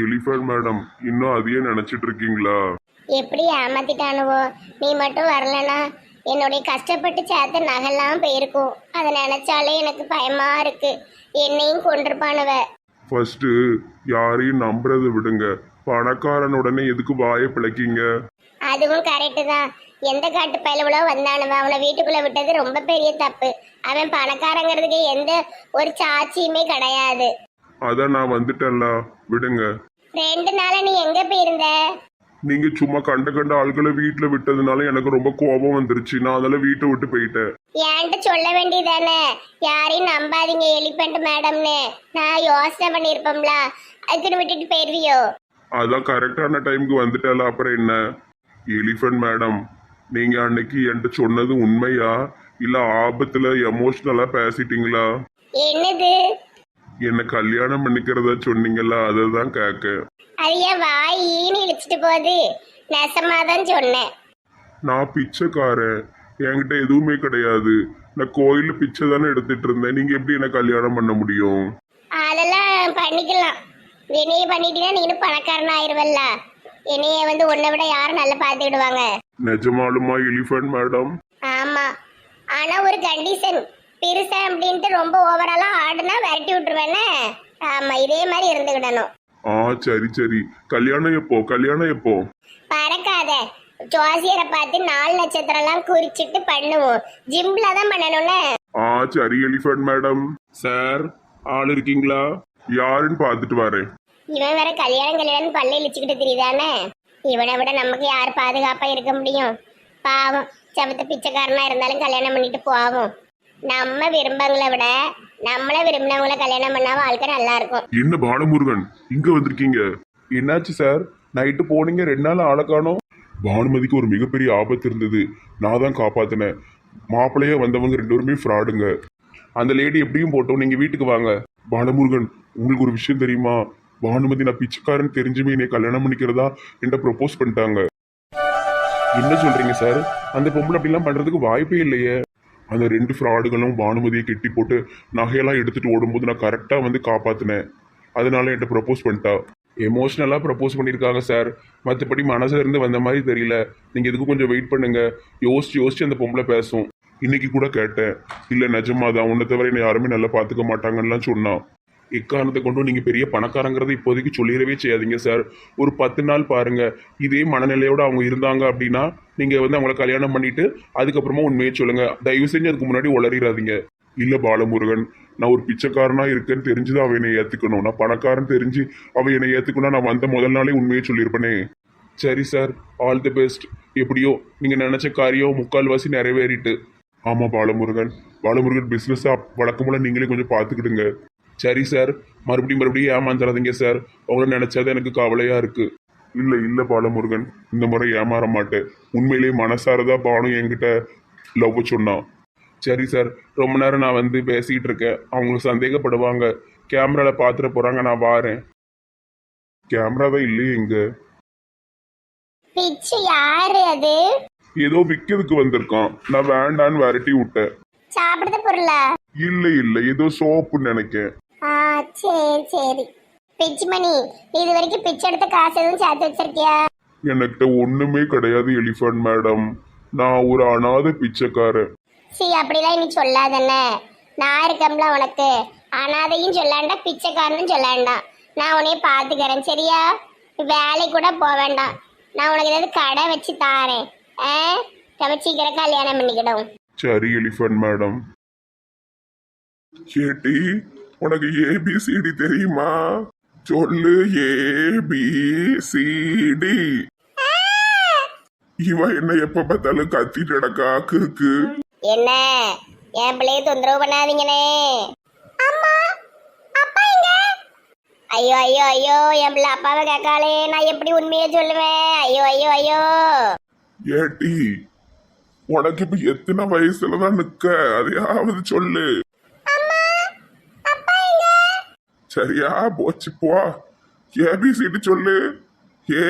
Elephant madam, இன்னும் அதையே நினைச்சிட்டு இருக்கீங்களா? எப்படி ஏமாத்திட்டானுவோ? நீ மட்டும் வரலனா என்னுடைய கஷ்டப்பட்டு சேர்த்த நகைலாம் போயிருக்கும். அதை நினைச்சாலே எனக்கு பயமா இருக்கு. என்னையும் கொண்டிருப்பானுவ. ஃபர்ஸ்ட் யாரையும் நம்புறதை விடுங்க. பணக்காரனுடனே எதுக்கு வாயை பிழைக்கீங்க? அதுவும் கரெக்டு தான். எந்த காட்டு பயலுவளோ வந்தானுவ, அவனை வீட்டுக்குள்ள விட்டது ரொம்ப பெரிய தப்பு. அவன் பணக்காரங்கிறதுக்கு எந்த ஒரு சாட்சியுமே கிடையாது. அதான் நான் வந்துட்டேன்ல, விடுங்க. 2 நாளா நீ எங்க போயிருந்த? நீங்க சும்மா கண்ட கண்ட ஆட்களை வீட்டுல விட்டதுனால எனக்கு ரொம்ப கோபம் வந்துருச்சு. நான் அதனால வீட்டை விட்டு போயிட்டேன். என்கிட்ட சொல்ல வேண்டியதானே, யாரையும் நம்பாதீங்க எலிபெண்ட் மேடம்னு. நான் யோசனை பண்ணிருப்போம்ல, அதுக்குன்னு விட்டுட்டு போயிருவியோ? அதான் கரெக்டான டைமுக்கு வந்துட்டேன்ல, அப்புறம் என்ன? எலிஃபண்ட் மேடம், நீங்க அன்னைக்கு என்கிட்ட சொன்னது உண்மையா இல்ல ஆபத்துல எமோஷனலா பேசிட்டீங்களா? என்னது? என்ன கல்யாணம் பண்ணிக்கிறதா சொன்னீங்களா? அதை தான் கேட்க. அது என் வாய் ஈனி இழிச்சிட்டு போகுது. நெசமாதான் சொன்னேன். நான் பிச்சைக்காரன், என்கிட்ட எதுவுமே கிடையாது. நான் கோயில்ல பிச்சை தானே எடுத்துட்டு இருந்தேன். நீங்க எப்படி என்ன கல்யாணம் பண்ண முடியும்? அதெல்லாம் பண்ணிக்கலாம். என்னைய பண்ணிட்டீங்கன்னா நீனும் பணக்காரன் ஆயிருவல்ல. என்னைய வந்து உன்னை விட யாரும் நல்லா பார்த்துக்கிடுவாங்க. நிஜமாலுமா எலிஃபண்ட் மேடம்? ஆமா, ஆனா ஒரு கண்டிஷன். பெருசா அப்படின்ட்டு ரொம்ப ஓவராலா ஆடுனா விரட்டி விட்டுருவேனே. ஆமா, இதே மாதிரி இருந்துக்கிடணும். சரி சரி. கல்யாணம் எப்போ? கல்யாணம் எப்போ? பறக்காத. ஜோசியரை பார்த்து 4 நட்சத்திரம்லாம் குறிச்சிட்டு பண்ணுவோம். ஜிம்ல தான் பண்ணணும்னு. சரி எலிஃபண்ட் மேடம். சார், ஆள் இருக்கீங்களா? யாருன்னு பார்த்துட்டு வரேன். இவன் வேற கல்யாணம் பல்ல இழிச்சுக்கிட்டு தெரியுதானே. இவனை விட நமக்கு யார் பாதுகாப்பா இருக்க முடியும்? பாவம், சமத்த பிச்சைக்காரனா இருந்தாலும் கல்யாணம் பண்ணிட்டு போவோம். நம்ம விரும்பங்களை விட நம்மள விரும்பினவங்கள கல்யாணம் பண்ணா வாழ்க்கை நல்லா இருக்கும். என்ன பாலமுருகன், இங்க வந்திருக்கீங்க? என்னாச்சு சார்? நைட்டு போனீங்க, 2 நாள் ஆளை காணோம். பானுமதிக்கு ஒரு மிகப்பெரிய ஆபத்து இருந்தது, நான் தான் காப்பாத்தினேன். மாப்பிள்ளையே வந்தவங்க 2 பேருமே ஃப்ராடுங்க. அந்த லேடி எப்படியும் போட்டோம், நீங்க வீட்டுக்கு வாங்க. பாலமுருகன், உங்களுக்கு ஒரு விஷயம் தெரியுமா? பானுமதி நான் பிச்சைக்காரன் தெரிஞ்சுமே என்னை கல்யாணம் பண்ணிக்கிறதா என்கிட்ட ப்ரொபோஸ் பண்ணிட்டாங்க. என்ன சொல்றீங்க சார்? அந்த பொம்பளை அப்படிலாம் பண்றதுக்கு வாய்ப்பே இல்லையே. அந்த 2 ஃப்ராடுகளும் பானுமதியை கெட்டி போட்டு நகையெல்லாம் எடுத்துட்டு ஓடும்போது நான் கரெக்டா வந்து காப்பாத்தினேன். அதனால என்கிட்ட ப்ரொபோஸ் பண்ணிட்டா. எமோஷனலா ப்ரப்போஸ் பண்ணியிருக்காங்க சார். மற்றபடி மனசுல இருந்து வந்த மாதிரி தெரியல. நீங்க இதுக்கு கொஞ்சம் வெயிட் பண்ணுங்க. யோசிச்சு அந்த பொம்பளை பேசும். இன்னைக்கு கூட கேட்டேன், இல்ல நிஜமாதான், உன்னை தவிர என்னை யாருமே நல்லா பாத்துக்க மாட்டாங்கன்னு சொன்னான். எக்காரணத்தை கொண்டும் நீங்க பெரிய பணக்காரங்கிறத இப்போதைக்கு சொல்லிடவே செய்யாதீங்க சார். ஒரு 10 நாள் பாருங்க. இதே மனநிலையோட அவங்க இருந்தாங்க அப்படின்னா நீங்க வந்து அவங்கள கல்யாணம் பண்ணிட்டு அதுக்கப்புறமா உண்மையை சொல்லுங்க. தயவு செஞ்சு அதுக்கு முன்னாடி உளறிடாதீங்க. இல்ல பாலமுருகன், நான் ஒரு பிச்சைக்காரனா இருக்கேன்னு தெரிஞ்சுதான் அவ என்னை ஏத்துக்கணும். நான் பணக்காரன் தெரிஞ்சு அவ என்னை ஏத்துக்கணும், நான் வந்த முதல் நாளே உண்மையை சொல்லியிருப்பேனே. சரி சார், ஆல் தி பெஸ்ட். எப்படியோ நீங்க நினைச்ச காரியம் 3/4 நிறைவேறிட்டு. ஆமா பாலமுருகன். பிசினஸ் வழக்கம்போல நீங்களே கொஞ்சம் பாத்துக்கிடுங்க. சரி சார், மறுபடியும் ஏமாந்துடாதீங்க சார். உங்களை நினைச்சாதான் எனக்கு கவலையா இருக்கு. இல்ல பாலமுருகன், இந்த முறை ஏமாற மாட்டேன். உண்மையிலேயே மனசாரதா பானு என்கிட்ட லவ் சொன்னான். சரி சார், ரொம்ப நேரம் நான் வந்து பேசிக்கிட்டு இருக்கேன். அவங்களுக்கு சந்தேகப்படுவாங்க. கேமரால பாத்துட போறாங்க, நான் வாரேன். கேமரா தான் இல்லையே இங்க. பிச்சை யாரு அது? ஏதோ விக்கிறதுக்கு வந்திருக்கான். நான் வேண்டான்னு விரட்டி விட்டேன். சாப்பிடுற பொருளா? இல்ல ஏதோ சோப்புன்னு நினைக்கேன். சரி. பிச்சு மணி, இது வரைக்கும் பிச்சை எடுத்த காசு எதுவும் சேர்த்து வச்சிருக்கியா? என்கிட்ட ஒண்ணுமே கிடையாது எலிஃபண்ட் மேடம். நான் ஒரு அனாதை பிச்சைக்காரன். அப்படிலாம் நீ சொல்லாதண்ணே. நான் இருக்கம்ல உனக்கு. அனாதையும் சொல்லாண்டா, பிச்சைக்காரனும் சொல்லாண்டா. நான் உன்னைய பாத்துக்கிறேன், சரியா? வேலை கூட போக வேண்டாம். நான் உனக்கு ஏதாவது கடை வச்சு தாரேன். நம்ம சீக்கிரம் கல்யாணம் பண்ணிக்கிடும். சரி எலிஃபண்ட் மேடம். கேட்டி, உனக்கு ஏபிசிடி தெரியுமா? சொல்லு, ஏபிசிடி. இவன் என்ன எப்ப பார்த்தாலும் கத்திட்டு நடக்கா கிறுக்கு. என்ன என் பிள்ளைய தொந்தரவு பண்ணாதீங்கனே. அம்மா, அப்பா எங்க? ஐயோ என் பிள்ளை அப்பாவை கேட்காளே. நான் எப்படி உண்மையை சொல்லுவேன்? ஐயோ. ஏட்டி, உனக்கு இப்ப எத்தனை வயசுலதான் நிக்க? அதையாவது சொல்லு. சரியா போச்சு, போ. ஏபிசிடி சொல்லு. ஏ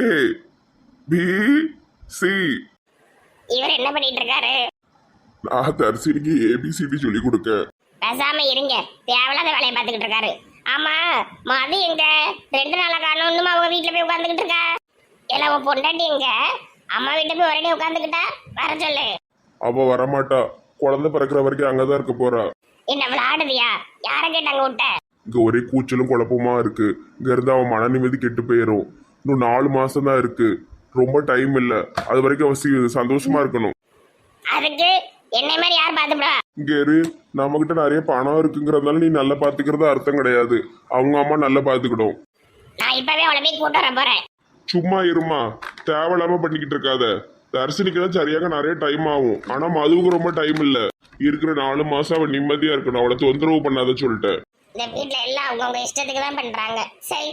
பி சி. இவர் என்ன பண்ணிட்டு இருக்காரு? நான் தரிசனிக்கு ஏபிசிடி சொல்லி கொடுக்க. பேசாம இருங்க, தேவையில்லாத வேலையை பார்த்துக்கிட்டு இருக்காரு. ஆமா, மது எங்க? 2 நாளா காணோம். இன்னும் அவங்க வீட்டுல போய் உட்காந்துக்கிட்டு இருக்கா? எல்லாம் அவன் பொண்டாட்டி எங்க? அம்மா வீட்டுல போய் ஒரே உட்காந்துக்கிட்டா. வர சொல்லு. அவ வரமாட்டா. குழந்தை பிறக்கிற வரைக்கும் அங்கதான் இருக்க போறா. என்ன விளையாடுதியா? யார கேட்டாங்க விட்ட? இங்க ஒரே கூச்சலும் குழப்பமா இருக்கு. இங்க இருந்து அவன் மன நிம்மதி கெட்டு போயிரும். இன்னும் 4 மாசம் தான் இருக்கு. ரொம்ப டைம் இல்ல. அது வரைக்கும் அவ சந்தோஷமா இருக்கணும். அதுக்கு என்னை மாதிரி யார் பாத்துப்பா? இங்க இரு. நம்ம கிட்ட நிறைய பணம் இருக்குங்கிறதுனால நீ நல்லா பாத்துக்கிறது அர்த்தம் கிடையாது. அவங்க அம்மா நல்லா பாத்துக்கிடும். நான் இப்பவே அவளை போய் கூட்டு வர போறேன். சும்மா இருமா. தேவையில்லாம பண்ணிக்கிட்டு இருக்காத. தரிசனிக்கு தான் சரியாக நிறைய டைம் ஆகும். ஆனா மதுவுக்கு ரொம்ப டைம் இல்ல. இருக்கிற 4 மாசம் அவன் நிம்மதியா இருக்கணும். அவளை தொந்தரவு பண்ணாத சொல்லிட்டேன். இந்த வீட்ல எல்லாம் அவங்க இஷ்டத்துக்கு தான் பண்றாங்க. சரி.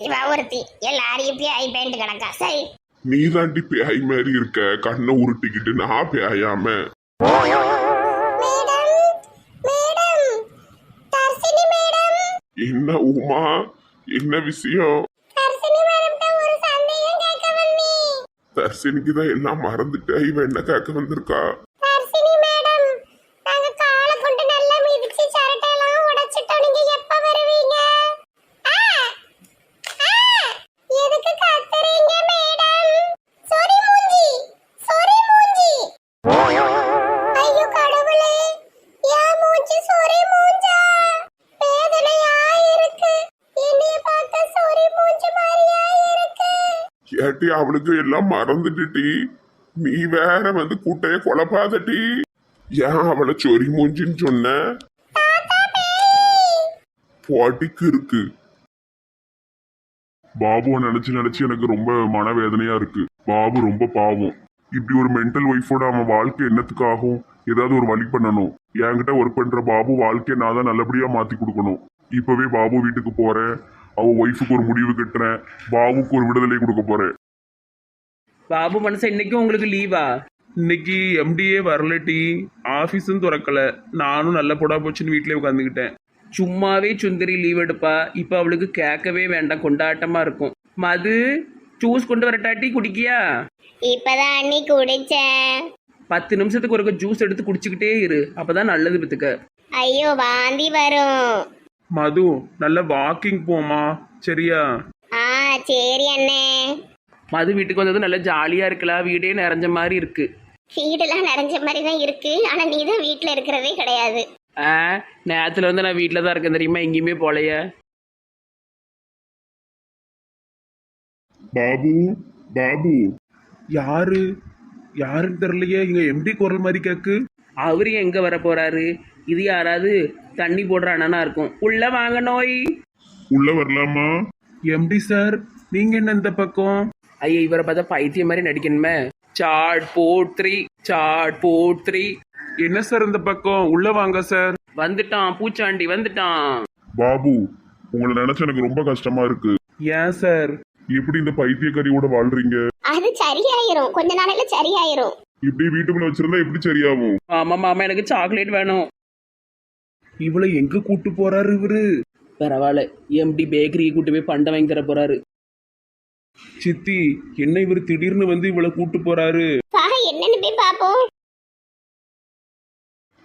இவ ஒருத்தி எல்லாரையும் பேய் பேண்ட் கிடக்கா. சரி. நீ தாண்டி பேய் மாதிரி இருக்க. கண்ணை உருட்டிக்கிட்டு நான் பேயாம. என்ன உமா, என்ன விஷயம்? தர்சினிக்கு தான் எல்லாம் மறந்துட்டா. இவ என்ன கேட்க வந்திருக்கா? ஏட்டி அவளுக்கு எல்லாம் மறந்துட்டுட்டி. நீ வேற வந்து கூட்டைய குழப்பாதட்டி. ஏன் அவளை சொறி மூஞ்சின்னு சொன்ன? பாட்டிக்கு இருக்கு. பாபுவை நினைச்சு நினைச்சு எனக்கு ரொம்ப மனவேதனையா இருக்கு. பாபு ரொம்ப பாவம். இப்படி ஒரு மென்டல் ஒய்ஃபோட அவன் வாழ்க்கை என்னத்துக்கு ஆகும்? ஏதாவது ஒரு வழி பண்ணணும். என்கிட்ட ஒர்க் பண்ற பாபு வாழ்க்கையை நான் தான் நல்லபடியா மாத்தி கொடுக்கணும். இப்பவே பாபு வீட்டுக்கு போறேன். அவ ஒய்ஃபுக்கு ஒரு முடிவு கட்டுறேன். பாபுக்கு ஒரு விடுதலை கொடுக்க போறேன். பாபு மனசா இன்னைக்கும் உங்களுக்கு லீவா? இன்னைக்கு எம்டிஏ வரலட்டி. ஆஃபீஸும் திறக்கல. நானும் நல்ல போடா போச்சுன்னு வீட்டிலே உட்காந்துக்கிட்டேன். சும்மாவே சுந்தரி லீவ் எடுப்பா. இப்போ அவளுக்கு கேட்கவே வேண்டாம், கொண்டாட்டமா இருக்கும். மது ஜூஸ் கொண்டு வரட்டாட்டி குடிக்கியா? இப்பதான் அண்ணி குடிச்சேன். 10 நிமிஷத்துக்கு ஒருக்க ஜூஸ் எடுத்து குடிச்சுக்கிட்டே இரு, அப்பதான் நல்லது பத்துக்க. ஐயோ வாந்தி வரும். மது நல்ல வாக்கிங் போமா, சரியா? சரி அண்ணே. மது வீட்டுக்கு வந்தது நல்லா ஜாலியா இருக்கலாம். வீடே நிறைஞ்ச மாதிரி இருக்கு. வீடெல்லாம் நிறைஞ்ச மாதிரி தான் இருக்கு. ஆனா நீ தான் வீட்டுல இருக்கிறதே கிடையாது. நேரத்துல வந்து நான் வீட்டில் தான் இருக்கேன் தெரியுமா, எங்கேயுமே போலைய. பாபு, பாபு. யாரு யாருன்னு தெரியலையே. இங்க எம்டி குரல் மாதிரி கேக்கு. அவரு எங்க வர போறாரு? இது யாராவது தண்ணி போடுற அண்ணனா இருக்கும். உள்ள வாங்க நோய். உள்ள வரலாமா? எம்டி சார், நீங்க என்ன இந்த பக்கம்? ஐயா, இவரை பார்த்தா பைத்தியம் மாதிரி நடிக்கணுமே. Chat bot 3 chat bot 3. என்ன சார் இந்த பக்கம்? உள்ள வாங்க சார். வந்துட்டான் பூச்சாண்டி, வந்துட்டான். பாபு, உங்களை நினைச்சா எனக்கு ரொம்ப கஷ்டமா இருக்கு. ஏன் சார்? எப்படி இந்த பைத்தியக்காரியோட வாழ்றீங்க? அது சரியாயிரும், கொஞ்ச நாளையில சரியாயிரும். இப்படி வீட்டுக்குள்ள வச்சிருந்தா எப்படி சரியாகும்? ஆமா மாமா, எனக்கு சாக்லேட் வேணும். இவளை எங்க கூட்டு போறாரு இவரு? பரவாயில்ல, எம்டி பேக்கரிக்கு கூட்டு போய் பண்டை வாங்கி தர போறாரு. சித்தி, என்ன இவரு திடீர்னு வந்து இவளை கூட்டு போறாரு? என்னன்னு போய் பாப்போம்.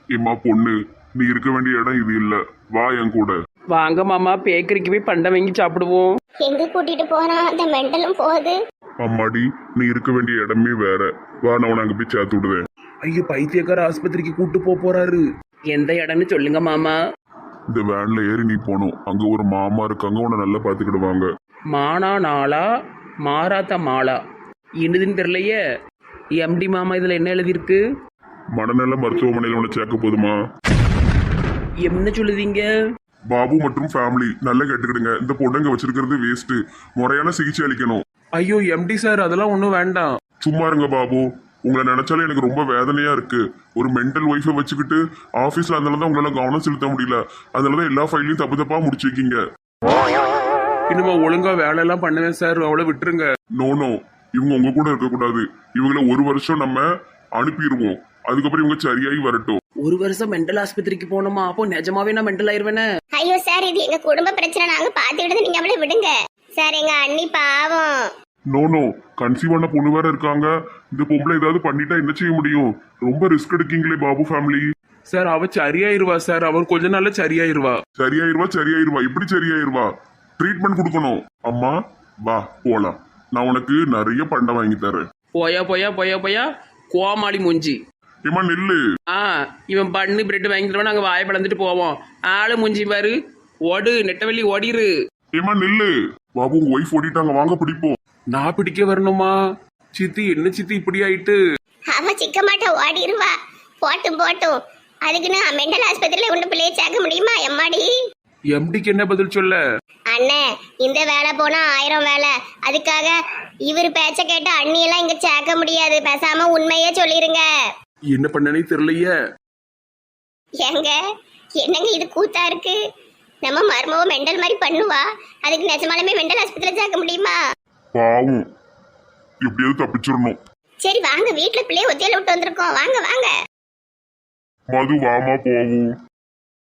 ஏம்மா பொண்ணு, நீ இருக்க வேண்டிய இடம் இது இல்ல. வா என் கூட. வாங்க மாமா, பேக்கரிக்கு போய் பண்டை வாங்கி சாப்பிடுவோம். எங்க கூட்டிட்டு போனா அந்த மெண்டலும் போகுது. அம்மாடி, நீ இருக்க வேண்டிய இடமே வேற. வா, நான் உன்னை அங்க போய் சேர்த்து விடுவேன். ஐயோ, பைத்தியக்கார ஆஸ்பத்திரிக்கு கூட்டு போறாரு. எந்த இடம்னு சொல்லுங்க மாமா. இந்த வேன்ல ஏறி நீ போகணும். அங்க ஒரு மாமா இருக்காங்க, உன்னை நல்லா பாத்துக்கிடுவாங்க. மானா நாளா மாறாத்த மாலா இன்னதுன்னு தெரியலையே. எம்டி மாமா இதுல என்ன எழுதியிருக்கு? மனநல மருத்துவமனையில உன்னை சேர்க்க போதுமா? என்ன சொல்லுதீங்க? பாபு மற்றும் ஃபேமிலி நல்லா கேட்டுக்கிடுங்க. இந்த பொண்ணுங்க வச்சிருக்கிறது வேஸ்ட். முறையான சிகிச்சை அளிக்கணும். ஐயோ எம்டி சார், அதெல்லாம் ஒன்றும் வேண்டாம். சும்மா இருங்க பாபு. உங்களை நினைச்சாலே எனக்கு ரொம்ப வேதனையா இருக்கு. ஒரு மென்டல் ஒய்ஃபை வச்சுக்கிட்டு ஆபீஸ்ல அதனாலதான் உங்களால கவனம் செலுத்த முடியல. அதனாலதான் எல்லா ஃபைலையும் தப்பு தப்பா முடிச்சு வைக்கீங்க. இனிமே ஒழுங்கா வேலையெல்லாம் பண்ணுவேன் சார், அவளை விட்டுருங்க. நோ, இவங்க உங்க கூட இருக்கக்கூடாது. இவங்களை 1 வருஷம் நம்ம அனுப்பிடுவோம். அதுக்கப்புறம் இவங்க சரியாகி வரட்டும். 1 வருஷம் மென்டல் ஆஸ்பத்திரிக்கு போகணுமா? அப்போ நிஜமாவே நான் மென்டல் ஆயிருவேனே. ஐயோ சார், இது எங்க குடும்ப பிரச்சனை, நாங்க பாத்துக்கிட்டது, நீங்க அவளை விடுங்க சார். எங்க அண்ணி பாவம். நோ, கன்சீவ் ஆன பொண்ணு வேற இருக்காங்க. இந்த பொம்பளை ஏதாவது பண்ணிட்டா என்ன செய்ய முடியும்? ரொம்ப ரிஸ்க் எடுக்கீங்களே பாபு ஃபேமிலி. சார் அவ சரியாயிருவா சார், அவர் கொஞ்ச நாள்ல சரியாயிருவா. சரியாயிருவா சரியாயிருவா இப்படி சரியாயிருவா. ட்ரீட்மெண்ட் கொடுக்கணும். அம்மா வா போலாம், நான் உனக்கு நிறைய பண்டம் வாங்கி தரேன். போயா போயா போயா போயா கோமாளி மூஞ்சி. ஏமா நில்லு. ஆ இவன் பண்ணு பிரெட் வாங்கிட்டு நாங்கள் வாயை பிளந்துட்டு போவோம். ஆளு மூஞ்சி பாரு, ஓடு நெட்டவெளி ஓடிரு. ஏமா நில்லு. பாபு உங்க ஒய்ஃப் ஓடிட்டாங்க, வாங்க பிடிப்போம். நான் பிடிக்க வரணுமா? சித்தி என்ன சித்தி இப்படி ஆயிட்டு? அவ சிக்க மாட்டா ஓடிடுவா. போட்டும் போட்டும், அதுக்குன்னு மெண்டல் ஆஸ்பத்திரியில உண்டு பிள்ளைய சேர்க்க முடியுமா எம்மாடி? எம்டிக்கு என்ன பதில் சொல்ல? அண்ணே இந்த வேலை போனா 1000 வேலை, அதுக்காக இவர் பேச்ச கேட்டு அண்ணியெல்லாம் இங்க சேர்க்க முடியாது. பேசாம உண்மையே சொல்லிருங்க. என்ன பண்ணனே தெரியலையே. ஏங்க என்னங்க இது கூத்தா இருக்கு? நம்ம மர்மவ மெண்டல் மாதிரி பண்ணுவா, அதுக்கு நிஜமாலுமே மெண்டல் ஆஸ்பத்திரியில சேர்க்க முடியுமா? பாவம், எப்படியாவது தப்பிச்சிடணும். சரி வாங்க, வீட்டுல பிள்ளைய ஒத்தையில விட்டு வந்திருக்கோம், வாங்க வாங்க. மது வாமா போவோம்.